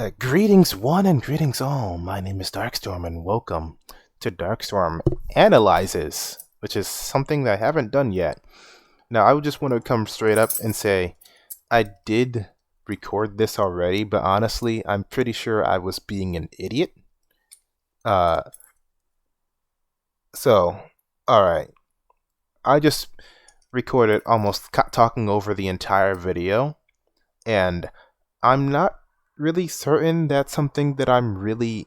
Greetings one and greetings all. My name is Darkstorm and welcome to Darkstorm Analyzes, which is something that I haven't done yet. Now, I would just want to come straight up and say I did record this already, but honestly, I'm pretty sure I was being an idiot. Alright. I just recorded almost talking over the entire video, and I'm not really certain that's something that I'm really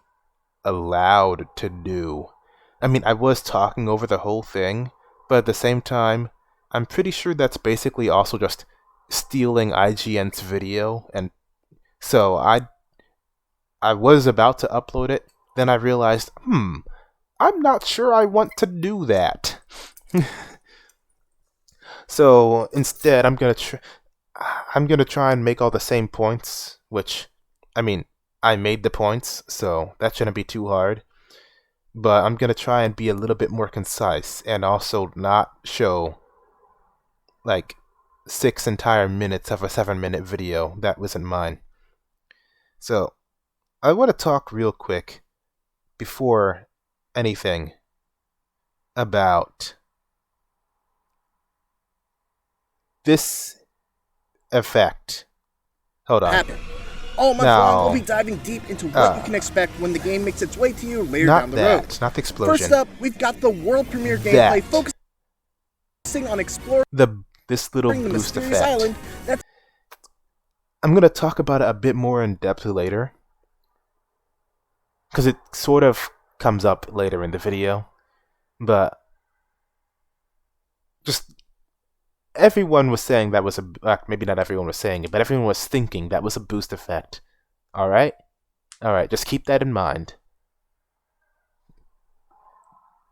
allowed to do. I mean, I was talking over the whole thing, but at the same time, I'm pretty sure that's basically also just stealing IGN's video, and so I was about to upload it, then I realized, I'm not sure I want to do that. So instead, I'm gonna try and make all the same points, which, I mean, I made the points, so that shouldn't be too hard. But I'm gonna try and be a little bit more concise and also not show like 6 entire minutes of a 7-minute video that wasn't mine. So I want to talk real quick before anything about this effect. Hold on. All month long, we'll be diving deep into what you can expect when the game makes its way to you later down the road. Not the explosion. First up, we've got the world premiere gameplay focusing on exploring this little the boost mysterious effect. island. I'm gonna talk about it a bit more in depth later, because it sort of comes up later in the video, but just everyone was saying that was maybe not everyone was saying it, but everyone was thinking that was a boost effect. Alright? Alright, just keep that in mind.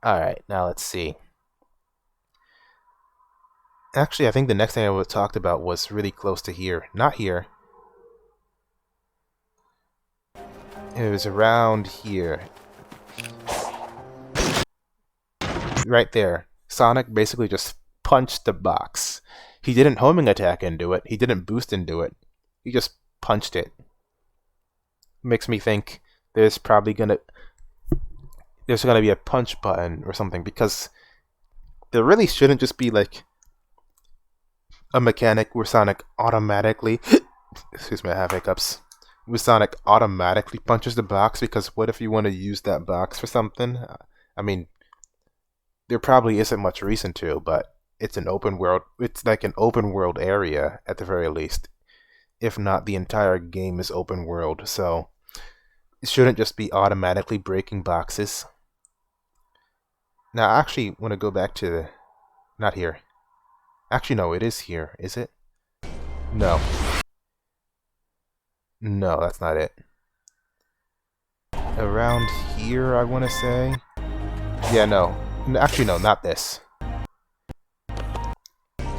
Alright, now let's see. Actually, I think the next thing I would have talked about was really close to here. Not here. It was around here. Right there. Sonic basically just punched the box. He didn't homing attack into it. He didn't boost into it. He just punched it. Makes me think there's probably gonna be a punch button or something, because there really shouldn't just be like a mechanic where Sonic automatically excuse me, I have hiccups. Where Sonic automatically punches the box, because what if you want to use that box for something? I mean, there probably isn't much reason to, but it's an open world. It's like an open world area at the very least. If not, the entire game is open world, so it shouldn't just be automatically breaking boxes. Now, I actually want to go back to not here. Actually, no, it is here. Is it? No. No, that's not it. Around here, I want to say. Yeah, no. Actually, no, not this.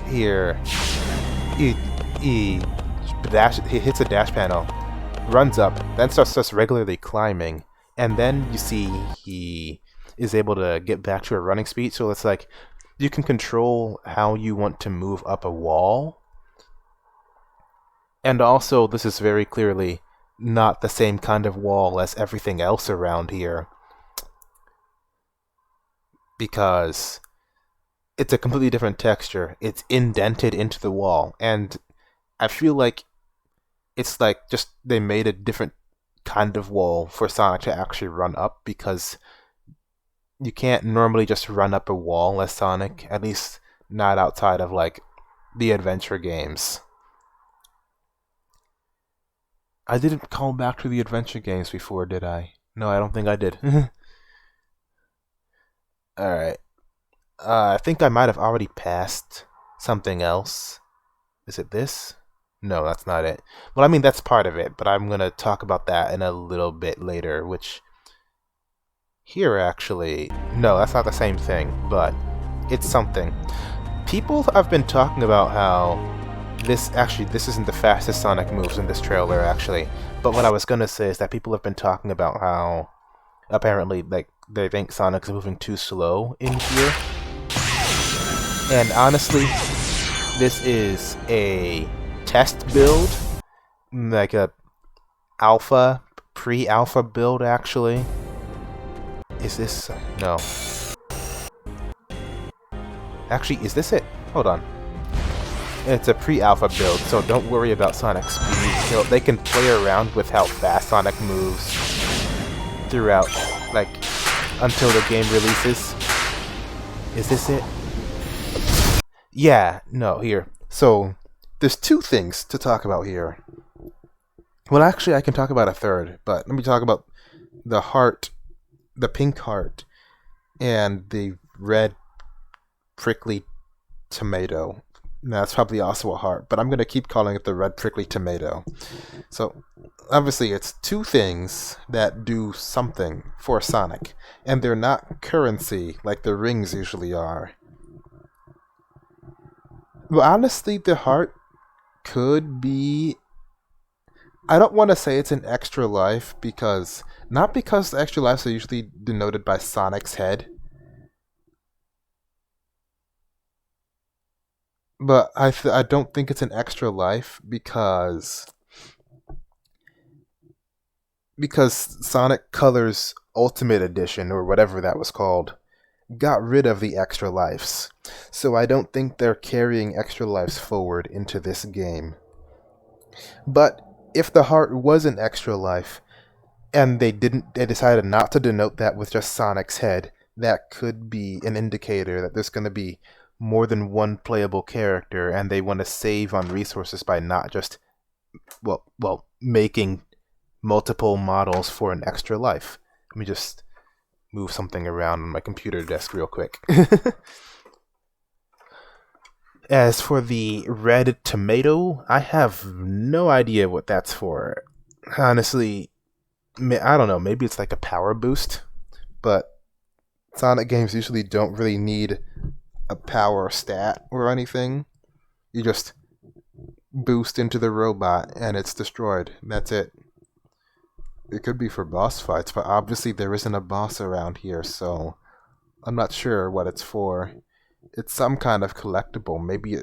Here. He hits a dash panel, runs up, then starts just regularly climbing, and then you see he is able to get back to a running speed. So it's like you can control how you want to move up a wall. And also, this is very clearly not the same kind of wall as everything else around here, because it's a completely different texture. It's indented into the wall, and I feel like it's like just they made a different kind of wall for Sonic to actually run up, because you can't normally just run up a wall as Sonic, at least not outside of like the adventure games. I didn't call back to the adventure games before, did I? No, I don't think I did. Alright. I think I might have already passed something else. Is it this? No, that's not it. Well, I mean, that's part of it, but I'm going to talk about that in a little bit later, which... Here, actually... No, that's not the same thing, but it's something. People have been talking about how... This isn't the fastest Sonic moves in this trailer, actually. But what I was going to say is that people have been talking about how... Apparently, like, they think Sonic's moving too slow in here. And honestly, this is a test build, like a alpha, pre-alpha build actually. Is this... no. Actually, is this it? Hold on. It's a pre-alpha build, so don't worry about Sonic's speed. They can play around with how fast Sonic moves throughout, like, until the game releases. Is this it? Yeah, no, here. So, there's two things to talk about here. Well, actually, I can talk about a third, but let me talk about the heart, the pink heart, and the red prickly tomato. No, that's probably also a heart, but I'm going to keep calling it the red prickly tomato. So, obviously, it's two things that do something for Sonic, and they're not currency like the rings usually are. Well, honestly, the heart could be... I don't want to say it's an extra life, because... not because the extra lives are usually denoted by Sonic's head, but I don't think it's an extra life because Sonic Colors Ultimate Edition, or whatever that was called, got rid of the extra lives. So I don't think they're carrying extra lives forward into this game. But if the heart was an extra life, and they decided not to denote that with just Sonic's head, that could be an indicator that there's going to be more than one playable character, and they want to save on resources by not just, well, making multiple models for an extra life. Let me just move something around on my computer desk real quick. As for the red tomato, I have no idea what that's for. Honestly, I don't know, maybe it's like a power boost, but Sonic games usually don't really need a power stat or anything. You just boost into the robot and it's destroyed. That's it. It could be for boss fights, but obviously there isn't a boss around here, so I'm not sure what it's for. It's some kind of collectible. Maybe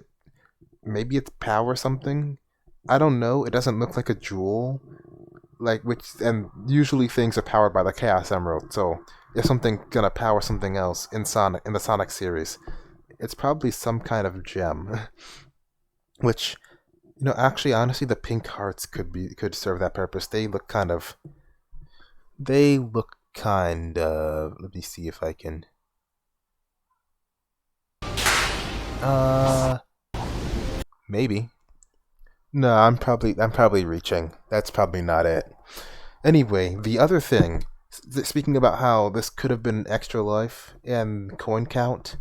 it's power something. I don't know. It doesn't look like a jewel. And usually things are powered by the Chaos Emerald, so if something gonna power something else in the Sonic series, it's probably some kind of gem. Which, actually, honestly, the pink hearts could serve that purpose. They look kind of... let me see if I can... maybe. No, I'm probably reaching. That's probably not it. Anyway, the other thing, speaking about how this could have been extra life and coin count,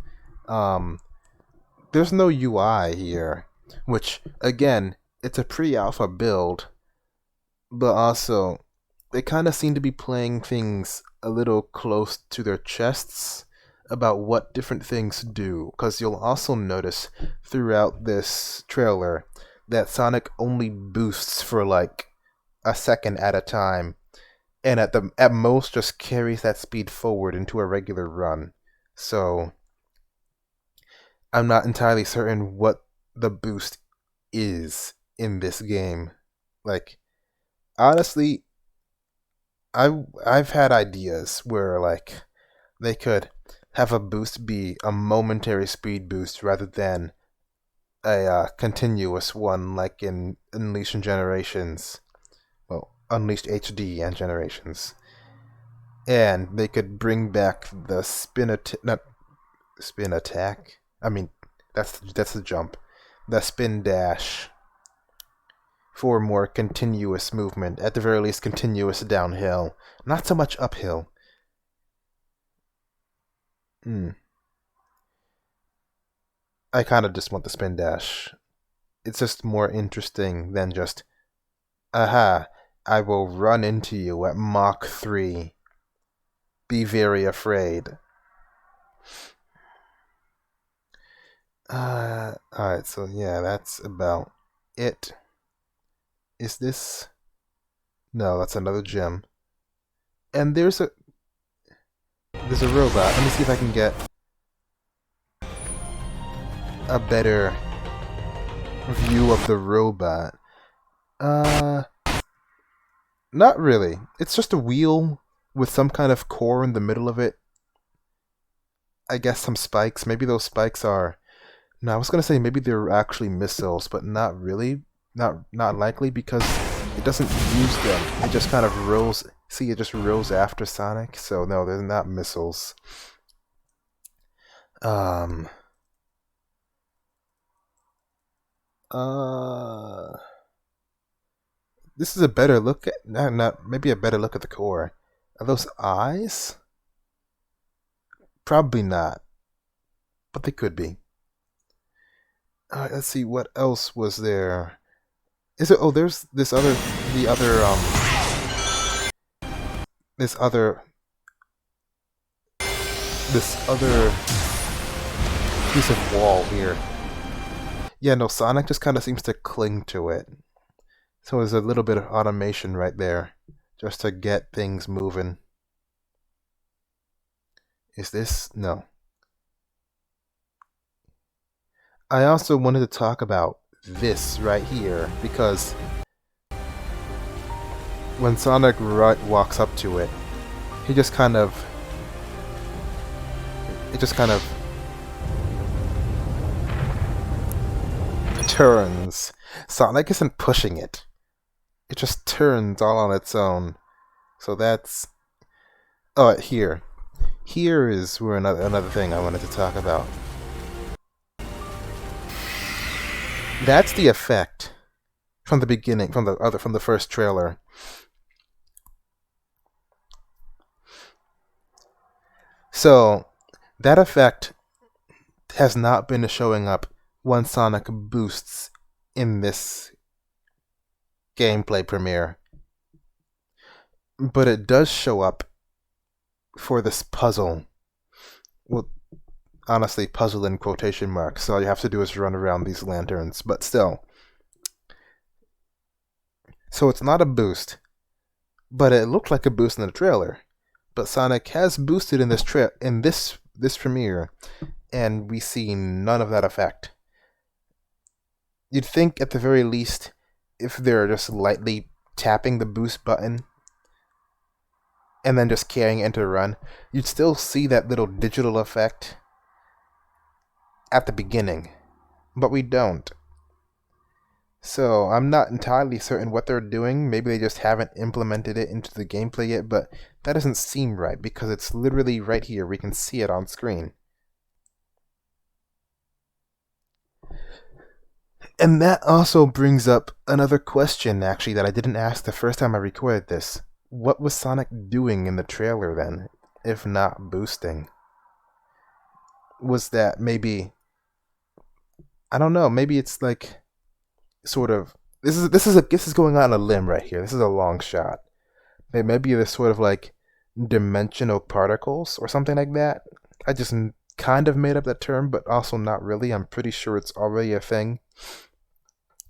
there's no UI here, which, again, it's a pre-alpha build, but also, they kind of seem to be playing things a little close to their chests about what different things do, because you'll also notice throughout this trailer that Sonic only boosts for like a second at a time, and at most just carries that speed forward into a regular run. So I'm not entirely certain what the boost is in this game. Like, honestly, I've had ideas where like they could have a boost be a momentary speed boost rather than a continuous one, like in Unleashed Generations. Well, Unleashed HD and Generations. And they could bring back the not spin attack. I mean, that's the jump. The spin dash for more continuous movement. At the very least, continuous downhill. Not so much uphill. I kind of just want the spin dash. It's just more interesting than just, aha, I will run into you at Mach 3. Be very afraid. Alright, so yeah, that's about it. Is this... No, that's another gem. And there's a robot. Let me see if I can get a better view of the robot. Not really. It's just a wheel with some kind of core in the middle of it. I guess some spikes. Maybe those spikes are. No, I was gonna say maybe they're actually missiles, but not really. Not likely because it doesn't use them. It just kind of rolls. See, it just rolls after Sonic. So no, they're not missiles. Um. Uh. This is a better look at. Not maybe a better look at the core. Are those eyes? Probably not, but they could be. Let's see what else was there. Is it? Oh, there's this other, the other, this other, this other piece of wall here. Yeah, no, Sonic just kind of seems to cling to it. So there's a little bit of automation right there, just to get things moving. Is this? No. I also wanted to talk about this right here, because when Sonic walks up to it, he just kind of... It just kind of turns. Sonic isn't pushing it. It just turns all on its own. So that's... Oh, here. Here is where another thing I wanted to talk about. That's the effect from the beginning, from the first trailer. So that effect has not been showing up when Sonic boosts in this gameplay premiere, but it does show up for this puzzle. Well, honestly, puzzle in quotation marks. So all you have to do is run around these lanterns, but still. So it's not a boost, but it looked like a boost in the trailer. But Sonic has boosted in this premiere, and we see none of that effect. You'd think at the very least, if they're just lightly tapping the boost button and then just carrying it into a run, you'd still see that little digital effect at the beginning. But we don't. So I'm not entirely certain what they're doing. Maybe they just haven't implemented it into the gameplay yet, but that doesn't seem right because it's literally right here. We can see it on screen. And that also brings up another question, actually, that I didn't ask the first time I recorded this. What was Sonic doing in the trailer then, if not boosting? Was that maybe... I don't know, maybe it's like... sort of... This is going on a limb right here. This is a long shot. Maybe there's sort of like dimensional particles or something like that. I just kind of made up that term, but also not really. I'm pretty sure it's already a thing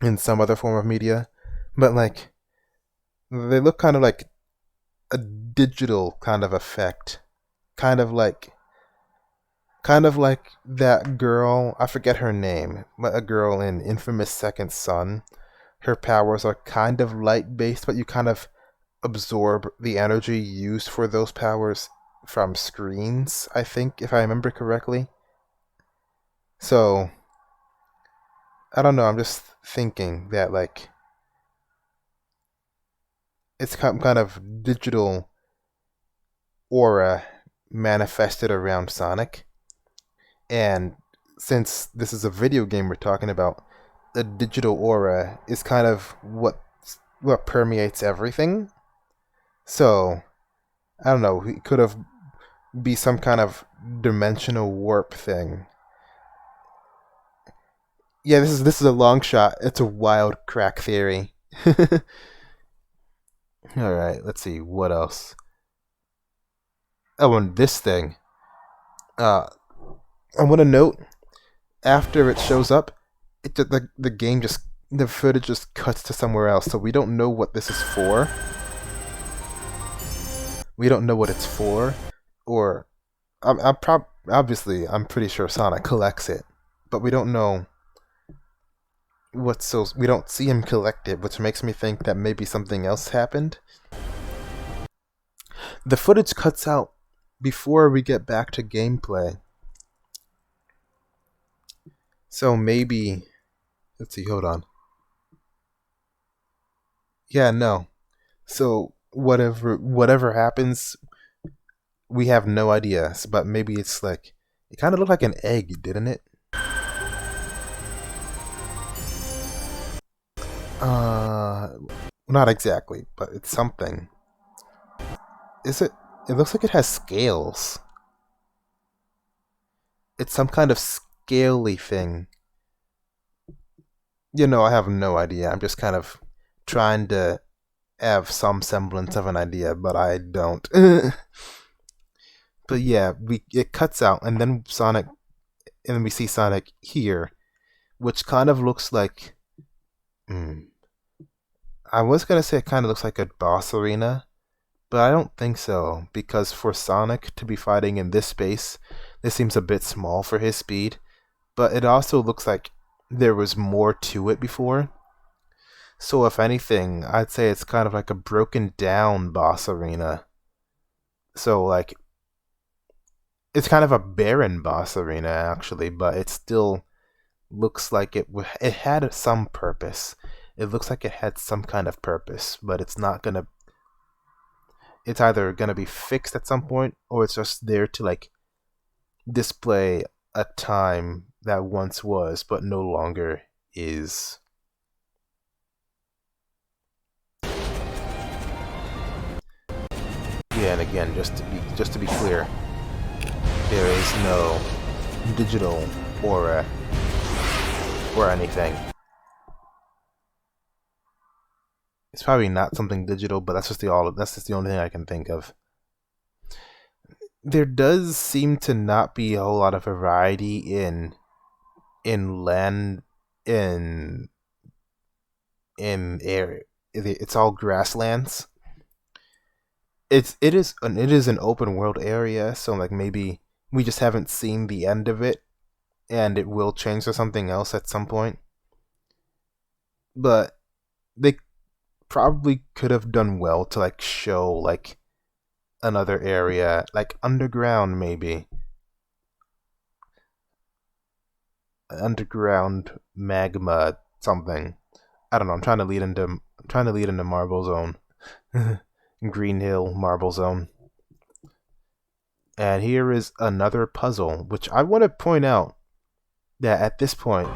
in some other form of media. But like, they look kind of like a digital kind of effect. Kind of like that girl, I forget her name, but a girl in Infamous Second Son. Her powers are kind of light-based, but you kind of absorb the energy used for those powers from screens, I think, if I remember correctly. So, I don't know, I'm just thinking that, like, it's kind of digital aura manifested around Sonic. And since this is a video game we're talking about, the digital aura is kind of what permeates everything. So, I don't know, it could have be some kind of dimensional warp thing. Yeah, this is a long shot. It's a wild crack theory. Alright, let's see, what else? Oh, and this thing. I want to note, after it shows up, the game just, the footage just cuts to somewhere else, so we don't know what this is for. We don't know what it's for, or obviously I'm pretty sure Sonic collects it, but we don't know we don't see him collect it, which makes me think that maybe something else happened. The footage cuts out before we get back to gameplay. So maybe, let's see, hold on. Yeah, no. So whatever happens, we have no idea. But maybe it's like, it kind of looked like an egg, didn't it? Not exactly, but it's something. Is it? It looks like it has scales. It's some kind of scaly thing. I have no idea. I'm just kind of trying to have some semblance of an idea, but I don't. But yeah, it cuts out, and then we see Sonic here, which kind of looks like. I was gonna say it kind of looks like a boss arena, but I don't think so, because for Sonic to be fighting in this space, this seems a bit small for his speed, but it also looks like there was more to it before. So if anything, I'd say it's kind of like a broken down boss arena. So like, it's kind of a barren boss arena actually, but it still looks like it had some purpose. It looks like it had some kind of purpose, but it's not gonna. It's either gonna be fixed at some point, or it's just there to like display a time that once was, but no longer is. Yeah, and again, just to be clear, there is no digital aura or anything. It's probably not something digital, but that's just the only thing I can think of. There does seem to not be a whole lot of variety in land in air. It's all grasslands. It is an open world area, so like maybe we just haven't seen the end of it, and it will change to something else at some point. But they probably could have done well to like show like another area, like underground maybe. Underground magma something. I don't know. I'm trying to lead into Marble Zone. Green Hill Marble Zone. And here is another puzzle, which I want to point out that at this point,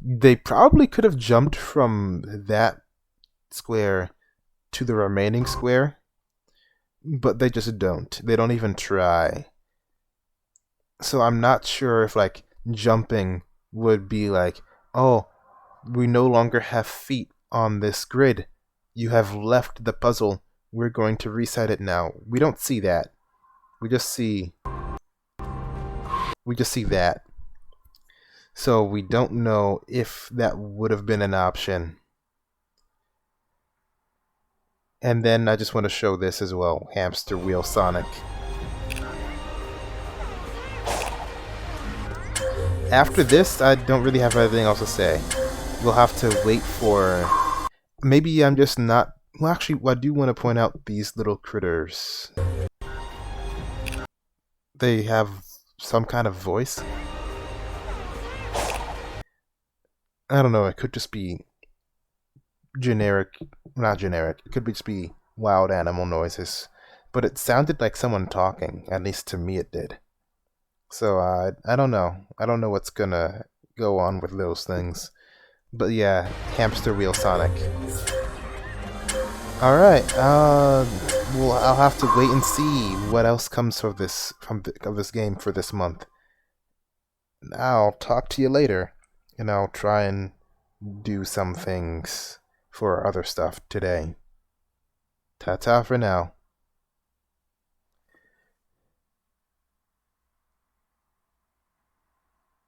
they probably could have jumped from that square to the remaining square, but they just don't. They don't even try. So I'm not sure if like jumping would be like, oh, we no longer have feet on this grid. You have left the puzzle. We're going to reset it now. We don't see that. We just see that. So we don't know if that would have been an option. And then I just want to show this as well. Hamster Wheel Sonic. After this, I don't really have anything else to say. We'll have to wait for... Maybe I'm just not... Well, actually, I do want to point out these little critters. They have some kind of voice. I don't know, it could just be generic... Not generic. It could just be wild animal noises. But it sounded like someone talking. At least to me it did. So, I don't know. I don't know what's gonna go on with those things. But yeah, Hamster Wheel Sonic. Alright, well, I'll have to wait and see what else comes of this game for this month. I'll talk to you later, and I'll try and do some things for other stuff today. Ta-ta for now.